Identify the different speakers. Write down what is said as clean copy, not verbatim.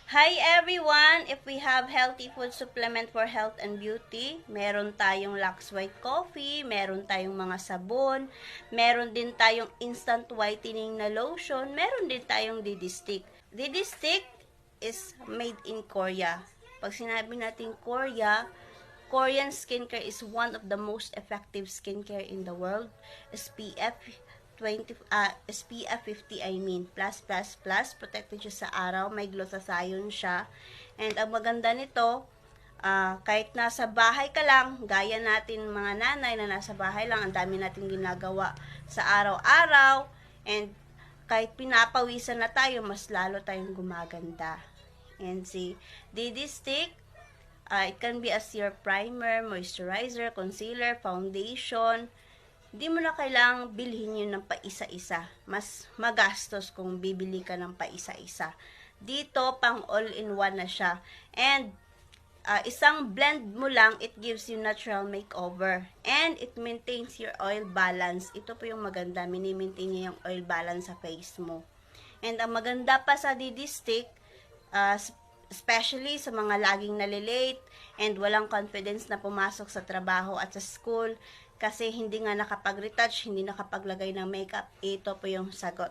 Speaker 1: Hi everyone! If we have healthy food supplement for health and beauty, meron tayong Lux White Coffee, meron tayong mga sabon, meron din tayong instant whitening na lotion, meron din tayong DD Stick. DD Stick is made in Korea. Pag sinabi natin Korea, Korean skincare is one of the most effective skincare in the world. SPF 50 plus, protected siya sa araw, may glutathione siya. And ang maganda nito, kahit nasa bahay ka lang, gaya natin mga nanay na nasa bahay lang, ang dami natin ginagawa sa araw-araw, and kahit pinapawisan na tayo, mas lalo tayong gumaganda. And si DD Stick, it can be as your primer, moisturizer, concealer, foundation. Hindi mo na kailangang bilhin yun ng paisa-isa. Mas magastos kung bibili ka ng paisa-isa. Dito, pang all-in-one na siya. And, isang blend mo lang, it gives you natural makeover. And, it maintains your oil balance. Ito po yung maganda. Mini-maintain niya yung oil balance sa face mo. And, ang maganda pa sa DD Stick, especially sa mga laging nalilate and walang confidence na pumasok sa trabaho at sa school kasi hindi nga nakapag-retouch, hindi nakapaglagay ng makeup, ito po yung sagot.